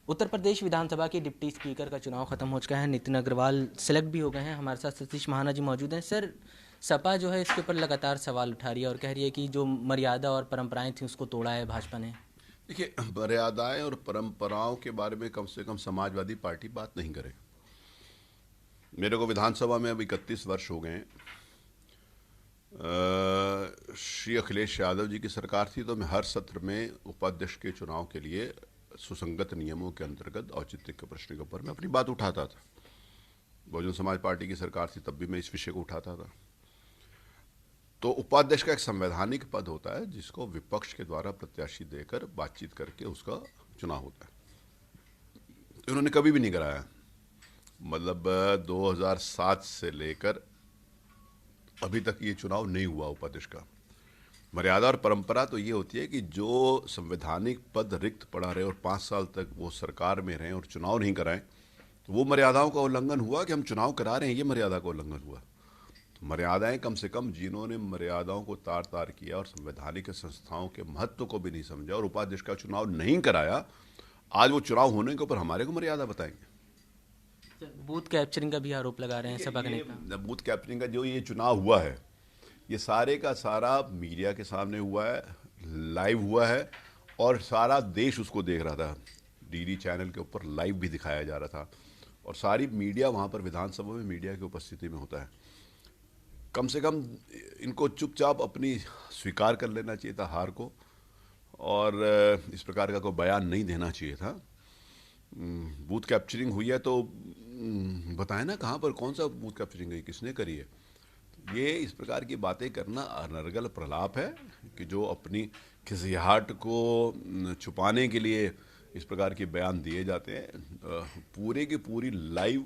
उत्तर प्रदेश विधानसभा के deputy speaker का चुनाव खत्म हो चुका है। नितिन अग्रवाल सेलेक्ट भी हो गए हैं। हमारे साथ सतीश महाना जी मौजूद हैं। सर, सपा जो है इसके ऊपर लगातार सवाल उठा रही है और कह रही है कि जो मर्यादा और परंपराएं थी उसको तोड़ा है भाजपा ने। देखिए, मर्यादाएं और परंपराओं के बारे में कम से कम समाजवादी पार्टी बात नहीं करे। मेरे को विधानसभा में अब 31 वर्ष हो गए हैं। श्री अखिलेश यादव जी की सरकार थी तो मैं हर सत्र में उपाध्यक्ष के चुनाव के लिए सुसंगत नियमों के अंतर्गत औचित्य के प्रश्न के ऊपर मैं अपनी बात उठाता था। बहुजन समाज पार्टी की सरकार थी तब भी मैं इस विषय को उठाता था। तो उपाध्यक्ष का एक संवैधानिक पद होता है जिसको विपक्ष के द्वारा प्रत्याशी देकर बातचीत करके उसका चुनाव होता है। तो इन्होंने कभी भी नहीं कराया। मतलब 2007 से लेकर अभी तक ये चुनाव नहीं हुआ उपाध्यक्ष का। मर्यादा और परंपरा तो ये होती है कि जो संवैधानिक पद रिक्त पड़ा रहे और 5 साल तक वो सरकार में रहें और चुनाव नहीं कराएं, तो वो मर्यादाओं का उल्लंघन हुआ कि हम चुनाव करा रहे हैं, ये मर्यादा का उल्लंघन हुआ। तो मर्यादाएं कम से कम जिन्होंने मर्यादाओं को तार तार किया और संवैधानिक संस्थाओं के महत्व को भी नहीं समझा और उपाध्यक्ष का चुनाव नहीं कराया, आज वो चुनाव होने के ऊपर हमारे को मर्यादा बताएंगे। बूथ कैप्चरिंग का भी आरोप लगा रहे हैं सपा के नेता। ये बूथ कैप्चरिंग का जो ये चुनाव हुआ है, ये सारे का सारा मीडिया के सामने हुआ है, लाइव हुआ है और सारा देश उसको देख रहा था। डीडी चैनल के ऊपर लाइव भी दिखाया जा रहा था और सारी मीडिया वहाँ पर विधानसभा में मीडिया की उपस्थिति में होता है। कम से कम इनको चुपचाप अपनी स्वीकार कर लेना चाहिए था हार को और इस प्रकार का कोई बयान नहीं देना चाहिए था। बूथ कैप्चरिंग हुई है तो बताएं ना कहाँ पर कौन सा बूथ कैप्चरिंग है, किसने करी है। ये इस प्रकार की बातें करना अनर्गल प्रलाप है कि जो अपनी खिसियाहट को छुपाने के लिए इस प्रकार के बयान दिए जाते हैं। पूरे की पूरी लाइव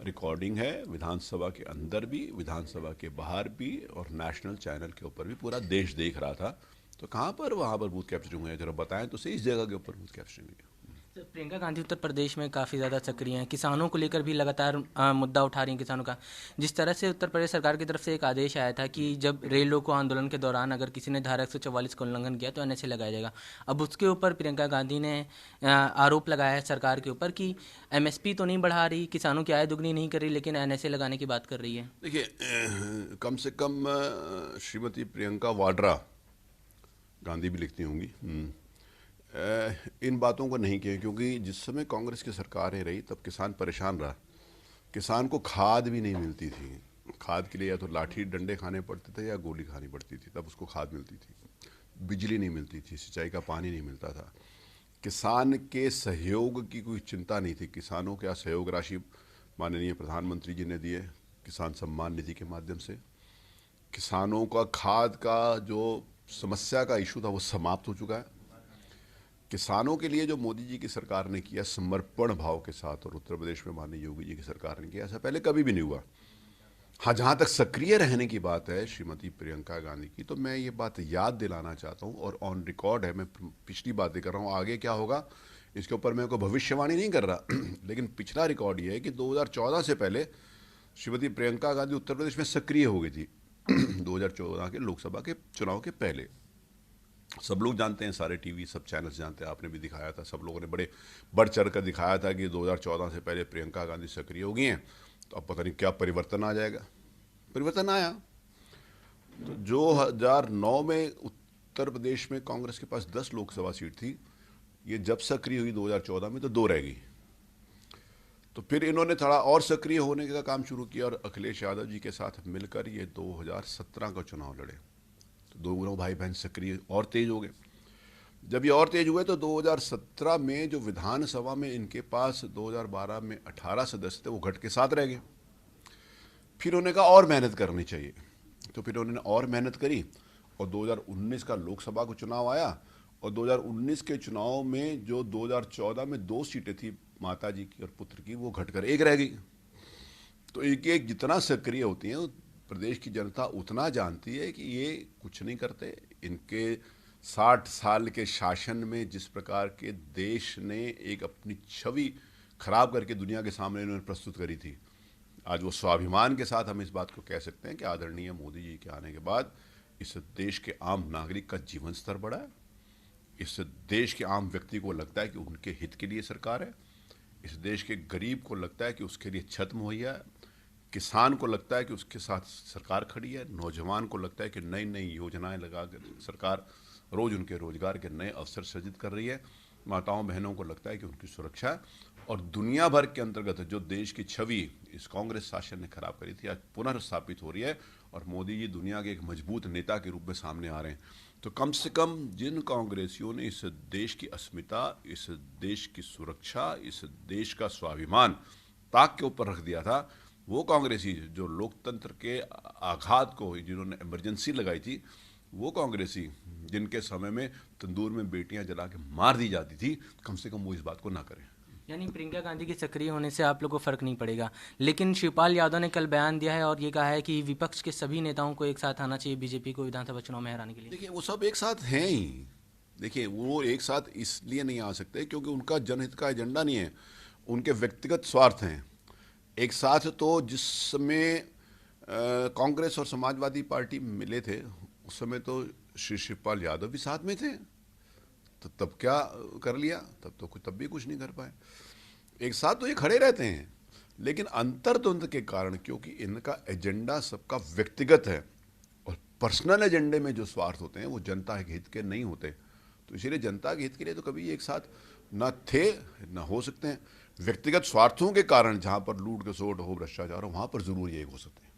रिकॉर्डिंग है, विधानसभा के अंदर भी, विधानसभा के बाहर भी और नेशनल चैनल के ऊपर भी पूरा देश देख रहा था। तो कहाँ पर वहाँ पर बूथ कैप्चरिंग हुई है, जरा बताएं तो सही, इस जगह के ऊपर बूथ कैप्चरिंग हुई है। सर, प्रियंका गांधी उत्तर प्रदेश में काफ़ी ज़्यादा सक्रिय हैं। किसानों को लेकर भी लगातार मुद्दा उठा रही हैं किसानों का। जिस तरह से उत्तर प्रदेश सरकार की तरफ से एक आदेश आया था कि जब रेल रोको आंदोलन के दौरान अगर किसी ने धारा 144 का उल्लंघन किया तो एनएसए लगाया जाएगा। अब उसके ऊपर प्रियंका गांधी ने आरोप लगाया है सरकार के ऊपर कि एमएसपी तो नहीं बढ़ा रही, किसानों की आय दुगनी नहीं कर रही, लेकिन एनएसए लगाने की बात कर रही है। देखिए, कम से कम श्रीमती प्रियंका वाड्रा, गांधी भी लिखती होंगी, इन बातों को नहीं किया क्योंकि जिस समय कांग्रेस की सरकारें रही तब किसान परेशान रहा। किसान को खाद भी नहीं मिलती थी। खाद के लिए या तो लाठी डंडे खाने पड़ते थे या गोली खानी पड़ती थी, तब उसको खाद मिलती थी। बिजली नहीं मिलती थी, सिंचाई का पानी नहीं मिलता था। किसान के सहयोग की कोई चिंता नहीं थी। किसानों के सहयोग राशि माननीय प्रधानमंत्री जी ने दिए किसान सम्मान निधि के माध्यम से। किसानों का खाद का जो समस्या का इशू था वो समाप्त हो चुका है। किसानों के लिए जो मोदी जी की सरकार ने किया समर्पण भाव के साथ, और उत्तर प्रदेश में माननीय योगी जी की सरकार ने किया, ऐसा पहले कभी भी नहीं हुआ। हाँ, जहाँ तक सक्रिय रहने की बात है श्रीमती प्रियंका गांधी की, तो मैं ये बात याद दिलाना चाहता हूँ और ऑन रिकॉर्ड है, मैं पिछली बातें कर रहा हूँ, आगे क्या होगा इसके ऊपर मैं कोई भविष्यवाणी नहीं कर रहा लेकिन पिछला रिकॉर्ड ये है कि 2014 से पहले श्रीमती प्रियंका गांधी उत्तर प्रदेश में सक्रिय हो गई थी 2014 के लोकसभा के चुनाव के पहले। सब लोग जानते हैं, सारे टीवी सब चैनल्स जानते हैं, आपने भी दिखाया था, सब लोगों ने बड़े बढ़ चढ़ कर दिखाया था कि 2014 से पहले प्रियंका गांधी सक्रिय हो गई हैं, तो अब पता नहीं क्या परिवर्तन आ जाएगा। परिवर्तन आया। तो 2009 में उत्तर प्रदेश में कांग्रेस के पास 10 लोकसभा सीट थी। ये जब सक्रिय हुई 2014 में तो 2 रह गई। तो फिर इन्होंने थोड़ा और सक्रिय होने का काम शुरू किया और अखिलेश यादव जी के साथ मिलकर ये 2017 का चुनाव लड़े। तो दोनों भाई बहन सक्रिय और तेज हो गए। जब ये और तेज हुए तो 2017 में जो विधानसभा में इनके पास 2012 में 18 सदस्य थे वो घट के 7 रह गए। फिर उन्होंने कहा और मेहनत करनी चाहिए, तो फिर उन्होंने और मेहनत करी और 2019 का लोकसभा का चुनाव आया और 2019 के चुनाव में जो 2014 में 2 सीटें थी माता जी की और पुत्र की, वो घटकर 1 रह गई। तो एक एक जितना सक्रिय होती हैं प्रदेश की जनता उतना जानती है कि ये कुछ नहीं करते। इनके 60 साल के शासन में जिस प्रकार के देश ने एक अपनी छवि खराब करके दुनिया के सामने इन्होंने प्रस्तुत करी थी, आज वो स्वाभिमान के साथ हम इस बात को कह सकते हैं कि आदरणीय मोदी जी के आने के बाद इस देश के आम नागरिक का जीवन स्तर बढ़ा है। इस देश के आम व्यक्ति को लगता है कि उनके हित के लिए सरकार है, इस देश के गरीब को लगता है कि उसके लिए छत मुहैया है, किसान को लगता है कि उसके साथ सरकार खड़ी है, नौजवान को लगता है कि नई नई योजनाएं लगा कर सरकार रोज उनके रोजगार के नए अवसर सृजित कर रही है, माताओं बहनों को लगता है कि उनकी सुरक्षा है। और दुनिया भर के अंतर्गत जो देश की छवि इस कांग्रेस शासन ने खराब करी थी, आज पुनर्स्थापित हो रही है और मोदी जी दुनिया के एक मजबूत नेता के रूप में सामने आ रहे हैं। तो कम से कम जिन कांग्रेसियों ने इस देश की अस्मिता, इस देश की सुरक्षा, इस देश का स्वाभिमान ताक के ऊपर रख दिया था, वो कांग्रेसी जो लोकतंत्र के आघात को जिन्होंने इमरजेंसी लगाई थी, वो कांग्रेसी जिनके समय में तंदूर में बेटियां जला के मार दी जाती थी, कम से कम वो इस बात को ना करें। यानी प्रियंका गांधी के सक्रिय होने से आप लोग को फर्क नहीं पड़ेगा। लेकिन शिवपाल यादव ने कल बयान दिया है और ये कहा है कि विपक्ष के सभी नेताओं को एक साथ आना चाहिए बीजेपी को विधानसभा चुनाव में हराने के लिए। देखिए, वो सब एक साथ हैं ही। देखिए, वो एक साथ इसलिए नहीं आ सकते क्योंकि उनका जनहित का एजेंडा नहीं है, उनके व्यक्तिगत स्वार्थ हैं। एक साथ तो जिस समय कांग्रेस और समाजवादी पार्टी मिले थे, उस समय तो श्री शिवपाल यादव भी साथ में थे, तो तब क्या कर लिया? तब भी कुछ नहीं कर पाए। एक साथ तो ये खड़े रहते हैं, लेकिन अंतर्द्वंद के कारण, क्योंकि इनका एजेंडा सबका व्यक्तिगत है और पर्सनल एजेंडे में जो स्वार्थ होते हैं वो जनता के हित के नहीं होते, तो इसीलिए जनता के हित के लिए तो कभी एक साथ न थे न हो सकते हैं। व्यक्तिगत स्वार्थों के कारण जहां पर लूट खसोट हो, भ्रष्टाचार हो, वहां पर जरूर ये एक हो सकते हैं।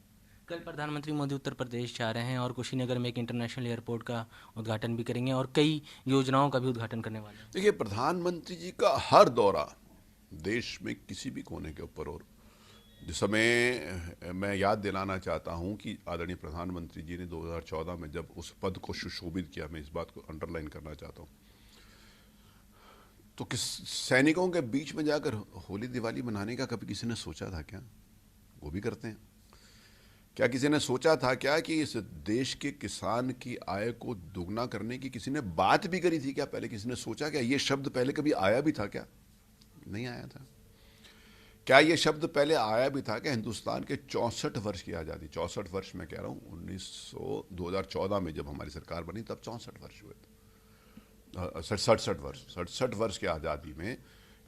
कल प्रधानमंत्री मोदी उत्तर प्रदेश जा रहे हैं और कुशीनगर में एक इंटरनेशनल एयरपोर्ट का उद्घाटन भी करेंगे और कई योजनाओं का भी उद्घाटन करने वाले हैं। देखिए, प्रधानमंत्री जी का हर दौरा देश में किसी भी कोने के ऊपर, और जिस समय मैं याद दिलाना चाहता हूं कि आदरणीय प्रधानमंत्री जी ने 2014 में जब उस पद को सुशोभित किया, मैं इस बात को अंडरलाइन करना चाहता हूं, तो किस सैनिकों के बीच में जाकर होली दिवाली मनाने का कभी किसी ने सोचा था क्या? वो भी करते हैं। क्या किसी ने सोचा था क्या कि इस देश के किसान की आय को दोगुना करने की किसी ने बात भी करी थी क्या? पहले किसी ने सोचा क्या? ये शब्द पहले कभी आया भी था क्या? नहीं आया था। क्या ये शब्द पहले आया भी था क्या? हिंदुस्तान के 64 वर्ष की आज़ादी, 64 वर्ष मैं कह रहा हूँ, 2014 में जब हमारी सरकार बनी तब 64 वर्ष हुए थे, 67 वर्ष की आज़ादी में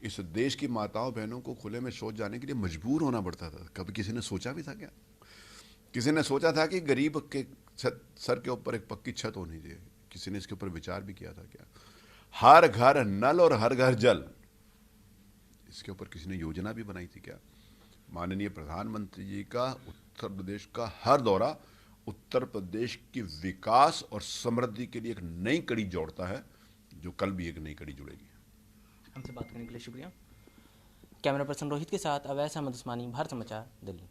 इस देश की माताओं बहनों को खुले में शौच जाने के लिए मजबूर होना पड़ता था। कभी किसी ने सोचा भी था क्या? किसी ने सोचा था कि गरीब के सर के ऊपर एक पक्की छत होनी चाहिए? किसी ने इसके ऊपर विचार भी किया था क्या? हर घर नल और हर घर जल, इसके ऊपर किसी ने योजना भी बनाई थी क्या? माननीय प्रधानमंत्री जी का उत्तर प्रदेश का हर दौरा उत्तर प्रदेश की विकास और समृद्धि के लिए एक नई कड़ी जोड़ता है, जो कल भी एक नई कड़ी जुड़ेगी। हमसे बात करने के लिए शुक्रिया। कैमरा पर्सन रोहित के साथ अवैस अहमद उस्मानी, भारत समाचार, दिल्ली।